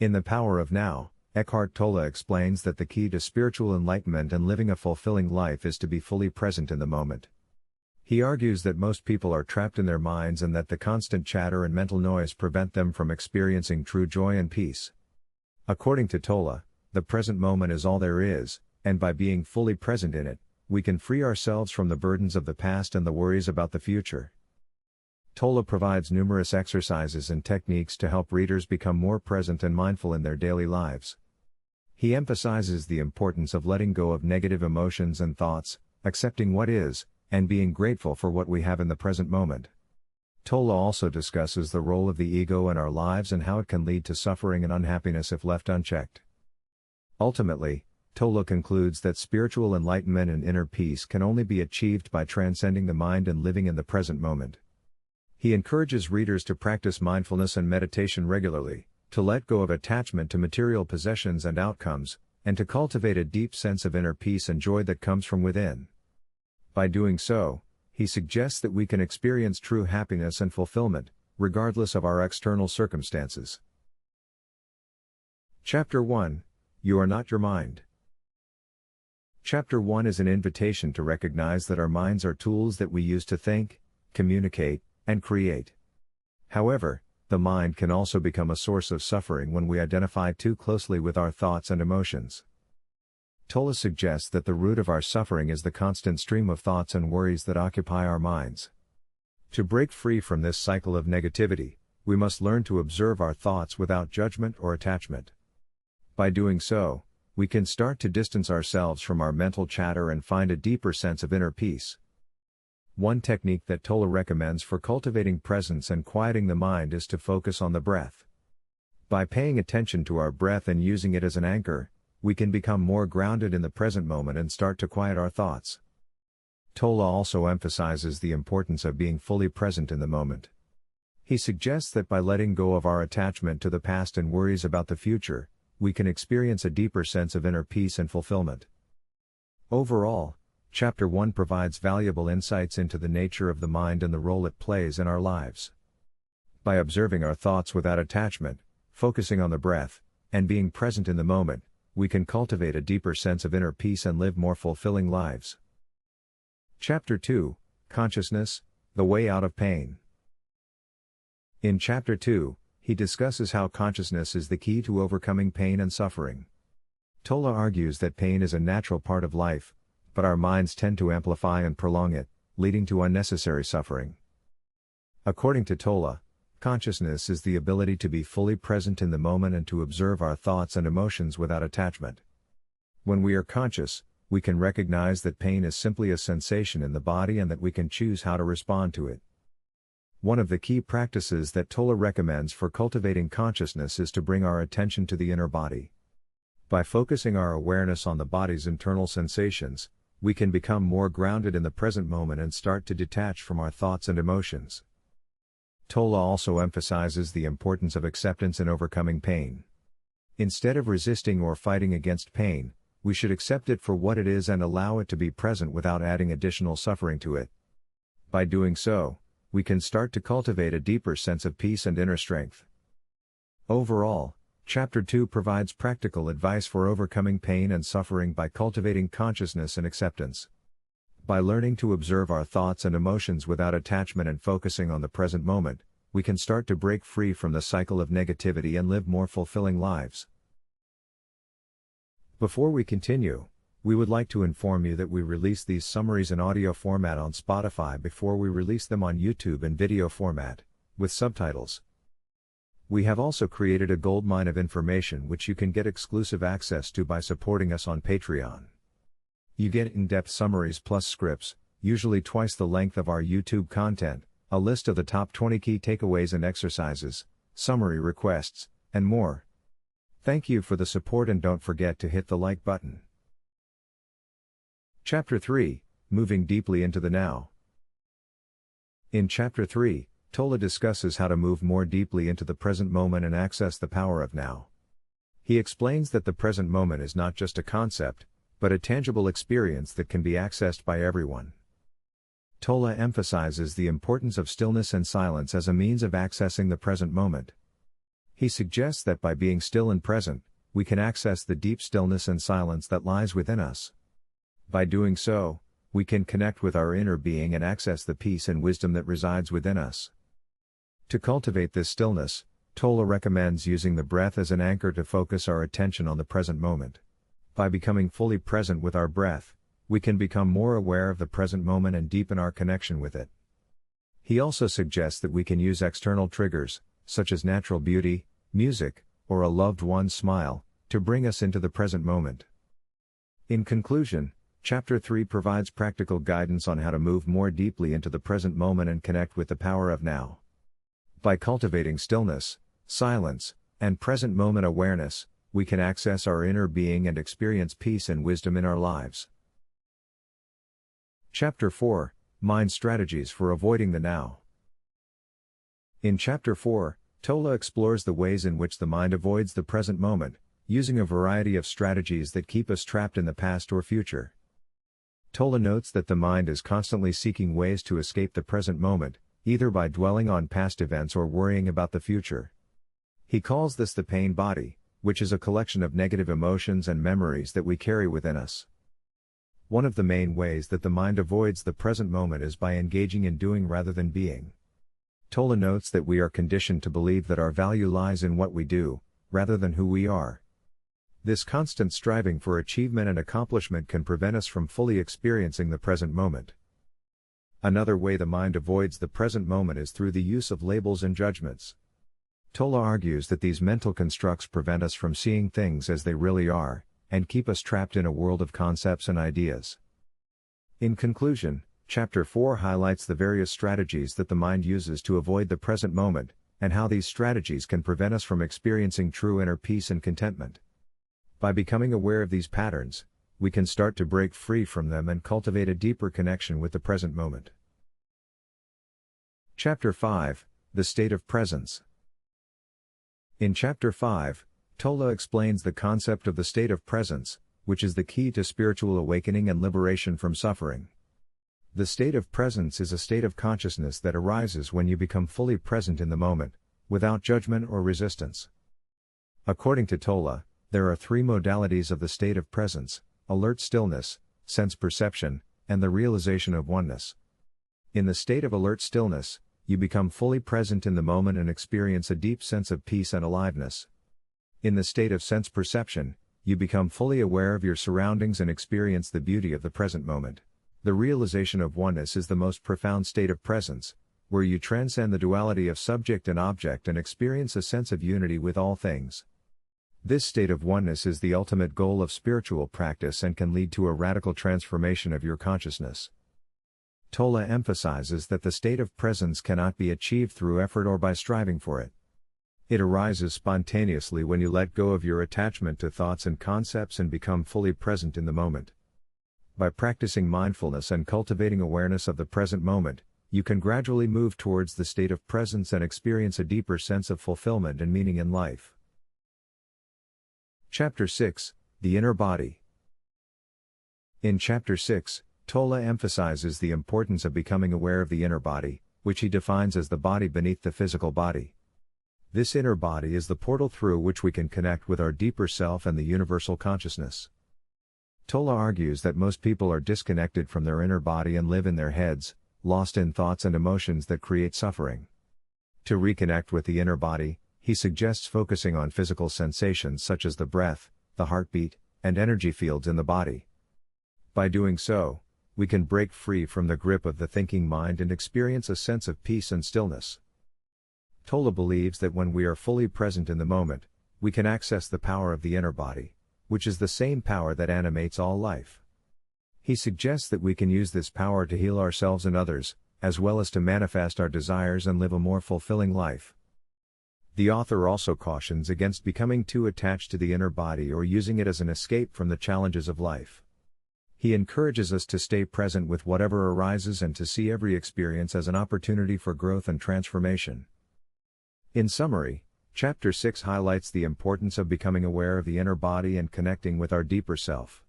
In The Power of Now, Eckhart Tolle explains that the key to spiritual enlightenment and living a fulfilling life is to be fully present in the moment. He argues that most people are trapped in their minds and that the constant chatter and mental noise prevent them from experiencing true joy and peace. According to Tolle, the present moment is all there is, and by being fully present in it, we can free ourselves from the burdens of the past and the worries about the future. Tolle provides numerous exercises and techniques to help readers become more present and mindful in their daily lives. He emphasizes the importance of letting go of negative emotions and thoughts, accepting what is, and being grateful for what we have in the present moment. Tolle also discusses the role of the ego in our lives and how it can lead to suffering and unhappiness if left unchecked. Ultimately, Tolle concludes that spiritual enlightenment and inner peace can only be achieved by transcending the mind and living in the present moment. He encourages readers to practice mindfulness and meditation regularly, to let go of attachment to material possessions and outcomes, and to cultivate a deep sense of inner peace and joy that comes from within. By doing so, he suggests that we can experience true happiness and fulfillment, regardless of our external circumstances. Chapter 1: You Are Not Your Mind. Chapter 1 is an invitation to recognize that our minds are tools that we use to think, communicate, and create. However, the mind can also become a source of suffering when we identify too closely with our thoughts and emotions. Tolle suggests that the root of our suffering is the constant stream of thoughts and worries that occupy our minds. To break free from this cycle of negativity, we must learn to observe our thoughts without judgment or attachment. By doing so, we can start to distance ourselves from our mental chatter and find a deeper sense of inner peace. One technique that Tolle recommends for cultivating presence and quieting the mind is to focus on the breath. By paying attention to our breath and using it as an anchor, we can become more grounded in the present moment and start to quiet our thoughts. Tolle also emphasizes the importance of being fully present in the moment. He suggests that by letting go of our attachment to the past and worries about the future, we can experience a deeper sense of inner peace and fulfillment. Overall, Chapter 1 provides valuable insights into the nature of the mind and the role it plays in our lives. By observing our thoughts without attachment, focusing on the breath, and being present in the moment, we can cultivate a deeper sense of inner peace and live more fulfilling lives. Chapter 2: Consciousness, the Way Out of Pain. In Chapter 2, he discusses how consciousness is the key to overcoming pain and suffering. Tolle argues that pain is a natural part of life, but our minds tend to amplify and prolong it, leading to unnecessary suffering. According to Tolle, consciousness is the ability to be fully present in the moment and to observe our thoughts and emotions without attachment. When we are conscious, we can recognize that pain is simply a sensation in the body and that we can choose how to respond to it. One of the key practices that Tolle recommends for cultivating consciousness is to bring our attention to the inner body. By focusing our awareness on the body's internal sensations, we can become more grounded in the present moment and start to detach from our thoughts and emotions. Tolle also emphasizes the importance of acceptance in overcoming pain. Instead of resisting or fighting against pain, we should accept it for what it is and allow it to be present without adding additional suffering to it. By doing so, we can start to cultivate a deeper sense of peace and inner strength. Overall, Chapter 2 provides practical advice for overcoming pain and suffering by cultivating consciousness and acceptance. By learning to observe our thoughts and emotions without attachment and focusing on the present moment, we can start to break free from the cycle of negativity and live more fulfilling lives. Before we continue, we would like to inform you that we release these summaries in audio format on Spotify before we release them on YouTube in video format, with subtitles. We have also created a goldmine of information which you can get exclusive access to by supporting us on Patreon. You get in-depth summaries plus scripts, usually twice the length of our YouTube content, a list of the top 20 key takeaways and exercises, summary requests, and more. Thank you for the support and don't forget to hit the like button. Chapter 3: Moving Deeply into the Now. In Chapter 3, Tolle discusses how to move more deeply into the present moment and access the power of now. He explains that the present moment is not just a concept, but a tangible experience that can be accessed by everyone. Tolle emphasizes the importance of stillness and silence as a means of accessing the present moment. He suggests that by being still and present, we can access the deep stillness and silence that lies within us. By doing so, we can connect with our inner being and access the peace and wisdom that resides within us. To cultivate this stillness, Tolle recommends using the breath as an anchor to focus our attention on the present moment. By becoming fully present with our breath, we can become more aware of the present moment and deepen our connection with it. He also suggests that we can use external triggers, such as natural beauty, music, or a loved one's smile, to bring us into the present moment. In conclusion, Chapter 3 provides practical guidance on how to move more deeply into the present moment and connect with the power of now. By cultivating stillness, silence, and present moment awareness, we can access our inner being and experience peace and wisdom in our lives. Chapter 4 Mind Strategies for Avoiding the Now. In Chapter 4, Tolle explores the ways in which the mind avoids the present moment, using a variety of strategies that keep us trapped in the past or future. Tolle notes that the mind is constantly seeking ways to escape the present moment, either by dwelling on past events or worrying about the future. He calls this the pain body, which is a collection of negative emotions and memories that we carry within us. One of the main ways that the mind avoids the present moment is by engaging in doing rather than being. Tolle notes that we are conditioned to believe that our value lies in what we do, rather than who we are. This constant striving for achievement and accomplishment can prevent us from fully experiencing the present moment. Another way the mind avoids the present moment is through the use of labels and judgments. Tolle argues that these mental constructs prevent us from seeing things as they really are, and keep us trapped in a world of concepts and ideas. In conclusion, Chapter 4 highlights the various strategies that the mind uses to avoid the present moment, and how these strategies can prevent us from experiencing true inner peace and contentment. By becoming aware of these patterns, we can start to break free from them and cultivate a deeper connection with the present moment. Chapter 5 The State of Presence. In Chapter 5, Tolle explains the concept of the state of presence, which is the key to spiritual awakening and liberation from suffering. The state of presence is a state of consciousness that arises when you become fully present in the moment, without judgment or resistance. According to Tolle, there are three modalities of the state of presence: alert stillness, sense perception, and the realization of oneness. In the state of alert stillness, you become fully present in the moment and experience a deep sense of peace and aliveness. In the state of sense perception, you become fully aware of your surroundings and experience the beauty of the present moment. The realization of oneness is the most profound state of presence, where you transcend the duality of subject and object and experience a sense of unity with all things. This state of oneness is the ultimate goal of spiritual practice and can lead to a radical transformation of your consciousness. Tolle emphasizes that the state of presence cannot be achieved through effort or by striving for it. It arises spontaneously when you let go of your attachment to thoughts and concepts and become fully present in the moment. By practicing mindfulness and cultivating awareness of the present moment, you can gradually move towards the state of presence and experience a deeper sense of fulfillment and meaning in life. Chapter 6 The Inner Body. In Chapter 6, Tolle emphasizes the importance of becoming aware of the inner body, which he defines as the body beneath the physical body. This inner body is the portal through which we can connect with our deeper self and the universal consciousness. Tolle argues that most people are disconnected from their inner body and live in their heads, lost in thoughts and emotions that create suffering. To reconnect with the inner body, he suggests focusing on physical sensations such as the breath, the heartbeat, and energy fields in the body. By doing so, we can break free from the grip of the thinking mind and experience a sense of peace and stillness. Tolle believes that when we are fully present in the moment, we can access the power of the inner body, which is the same power that animates all life. He suggests that we can use this power to heal ourselves and others, as well as to manifest our desires and live a more fulfilling life. The author also cautions against becoming too attached to the inner body or using it as an escape from the challenges of life. He encourages us to stay present with whatever arises and to see every experience as an opportunity for growth and transformation. In summary, Chapter 6 highlights the importance of becoming aware of the inner body and connecting with our deeper self.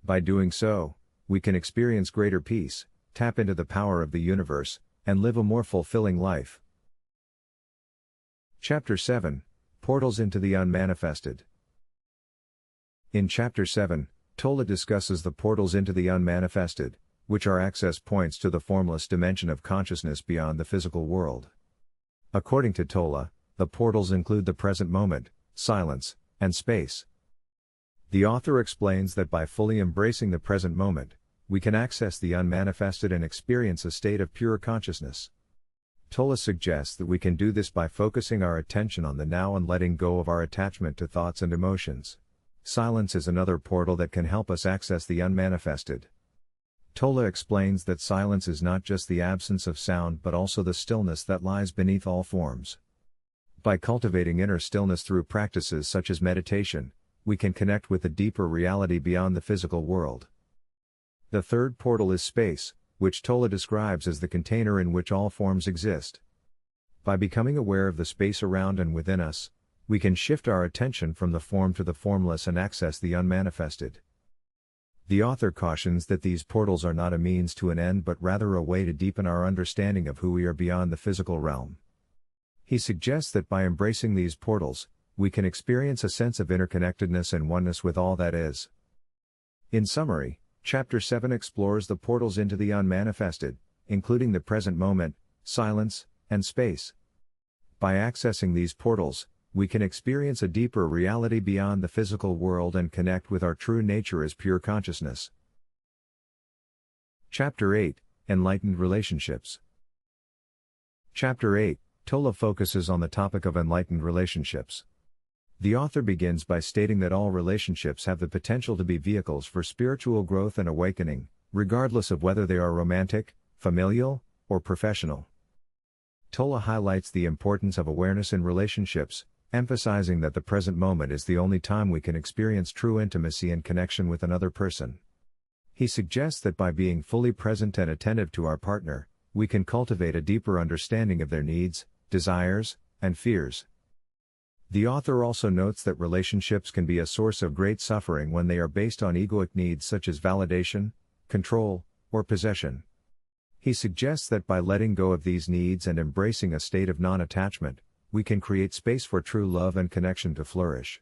By doing so, we can experience greater peace, tap into the power of the universe, and live a more fulfilling life. Chapter 7 Portals into the unmanifested. In Chapter 7, Tolle discusses the portals into the unmanifested, which are access points to the formless dimension of consciousness beyond the physical world. According to Tolle, the portals include the present moment, silence, and space. The author explains that by fully embracing the present moment, we can access the unmanifested and experience a state of pure consciousness. Tolle suggests that we can do this by focusing our attention on the now and letting go of our attachment to thoughts and emotions. Silence is another portal that can help us access the unmanifested. Tolle explains that silence is not just the absence of sound but also the stillness that lies beneath all forms. By cultivating inner stillness through practices such as meditation, we can connect with a deeper reality beyond the physical world. The third portal is space, which Tolle describes as the container in which all forms exist. By becoming aware of the space around and within us, we can shift our attention from the form to the formless and access the unmanifested. The author cautions that these portals are not a means to an end but rather a way to deepen our understanding of who we are beyond the physical realm. He suggests that by embracing these portals, we can experience a sense of interconnectedness and oneness with all that is. In summary, Chapter 7 explores the portals into the unmanifested, including the present moment, silence, and space. By accessing these portals, we can experience a deeper reality beyond the physical world and connect with our true nature as pure consciousness. Chapter 8, Enlightened Relationships. Chapter 8, Tolle focuses on the topic of enlightened relationships. The author begins by stating that all relationships have the potential to be vehicles for spiritual growth and awakening, regardless of whether they are romantic, familial, or professional. Tolle highlights the importance of awareness in relationships, emphasizing that the present moment is the only time we can experience true intimacy and connection with another person. He suggests that by being fully present and attentive to our partner, we can cultivate a deeper understanding of their needs, desires, and fears. The author also notes that relationships can be a source of great suffering when they are based on egoic needs such as validation, control, or possession. He suggests that by letting go of these needs and embracing a state of non-attachment, we can create space for true love and connection to flourish.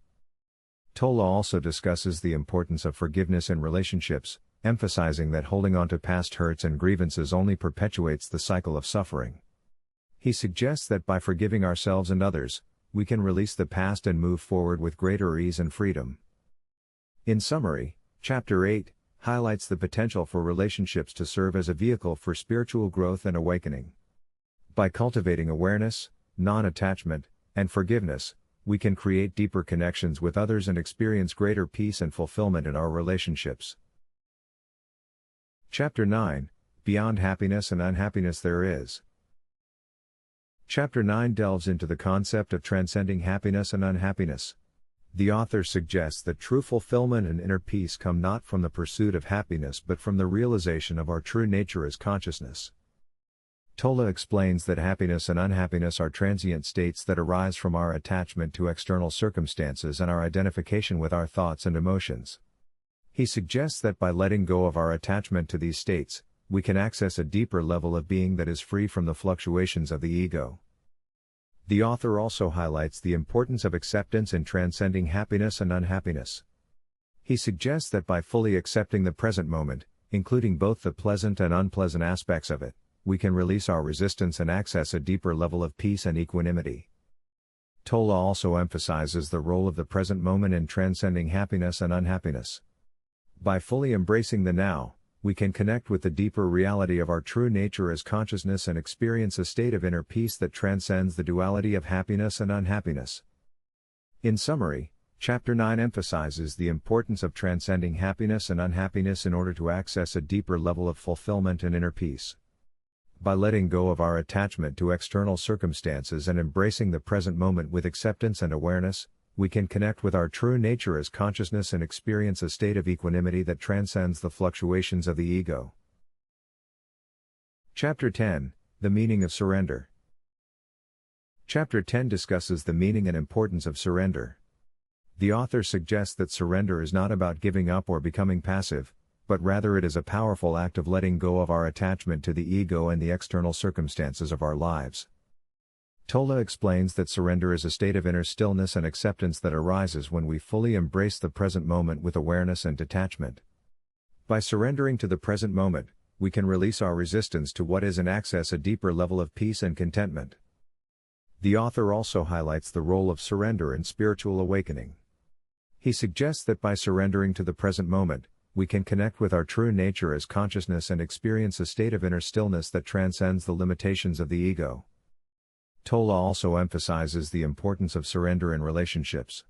Tolle also discusses the importance of forgiveness in relationships, emphasizing that holding on to past hurts and grievances only perpetuates the cycle of suffering. He suggests that by forgiving ourselves and others, we can release the past and move forward with greater ease and freedom. In summary, Chapter 8 highlights the potential for relationships to serve as a vehicle for spiritual growth and awakening. By cultivating awareness, non-attachment, and forgiveness, we can create deeper connections with others and experience greater peace and fulfillment in our relationships. Chapter 9, Beyond Happiness and Unhappiness There Is. Chapter 9 delves into the concept of transcending happiness and unhappiness. The author suggests that true fulfillment and inner peace come not from the pursuit of happiness but from the realization of our true nature as consciousness. Tolle explains that happiness and unhappiness are transient states that arise from our attachment to external circumstances and our identification with our thoughts and emotions. He suggests that by letting go of our attachment to these states, we can access a deeper level of being that is free from the fluctuations of the ego. The author also highlights the importance of acceptance in transcending happiness and unhappiness. He suggests that by fully accepting the present moment, including both the pleasant and unpleasant aspects of it, we can release our resistance and access a deeper level of peace and equanimity. Tolle also emphasizes the role of the present moment in transcending happiness and unhappiness. By fully embracing the now, we can connect with the deeper reality of our true nature as consciousness and experience a state of inner peace that transcends the duality of happiness and unhappiness. In summary, Chapter 9 emphasizes the importance of transcending happiness and unhappiness in order to access a deeper level of fulfillment and inner peace. By letting go of our attachment to external circumstances and embracing the present moment with acceptance and awareness, we can connect with our true nature as consciousness and experience a state of equanimity that transcends the fluctuations of the ego. Chapter 10, The Meaning of Surrender. Chapter 10 discusses the meaning and importance of surrender. The author suggests that surrender is not about giving up or becoming passive, but rather it is a powerful act of letting go of our attachment to the ego and the external circumstances of our lives. Tolle explains that surrender is a state of inner stillness and acceptance that arises when we fully embrace the present moment with awareness and detachment. By surrendering to the present moment, we can release our resistance to what is and access a deeper level of peace and contentment. The author also highlights the role of surrender in spiritual awakening. He suggests that by surrendering to the present moment, we can connect with our true nature as consciousness and experience a state of inner stillness that transcends the limitations of the ego. Tolle also emphasizes the importance of surrender in relationships.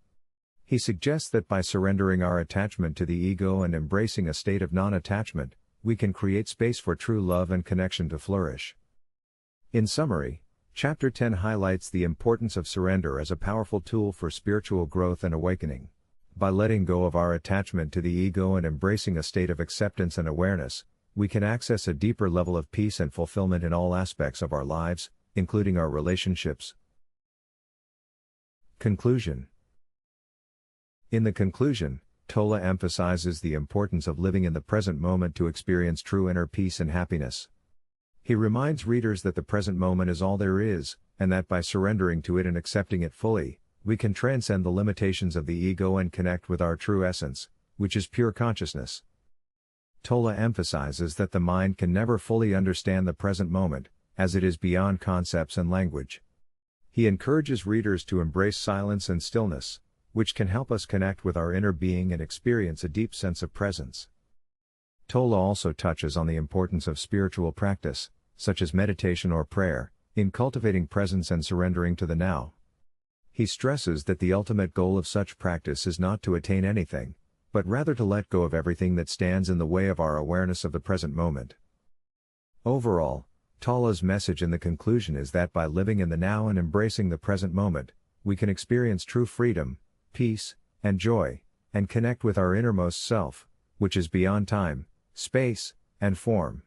He suggests that by surrendering our attachment to the ego and embracing a state of non-attachment, we can create space for true love and connection to flourish. In summary, Chapter 10 highlights the importance of surrender as a powerful tool for spiritual growth and awakening. By letting go of our attachment to the ego and embracing a state of acceptance and awareness, we can access a deeper level of peace and fulfillment in all aspects of our lives, including our relationships. Conclusion. In the conclusion, Tolle emphasizes the importance of living in the present moment to experience true inner peace and happiness. He reminds readers that the present moment is all there is, and that by surrendering to it and accepting it fully, we can transcend the limitations of the ego and connect with our true essence, which is pure consciousness. Tolle emphasizes that the mind can never fully understand the present moment, as it is beyond concepts and language. He encourages readers to embrace silence and stillness, which can help us connect with our inner being and experience a deep sense of presence. Tolle also touches on the importance of spiritual practice, such as meditation or prayer, in cultivating presence and surrendering to the now. He stresses that the ultimate goal of such practice is not to attain anything, but rather to let go of everything that stands in the way of our awareness of the present moment. Overall, Tolle's message in the conclusion is that by living in the now and embracing the present moment, we can experience true freedom, peace, and joy, and connect with our innermost self, which is beyond time, space, and form.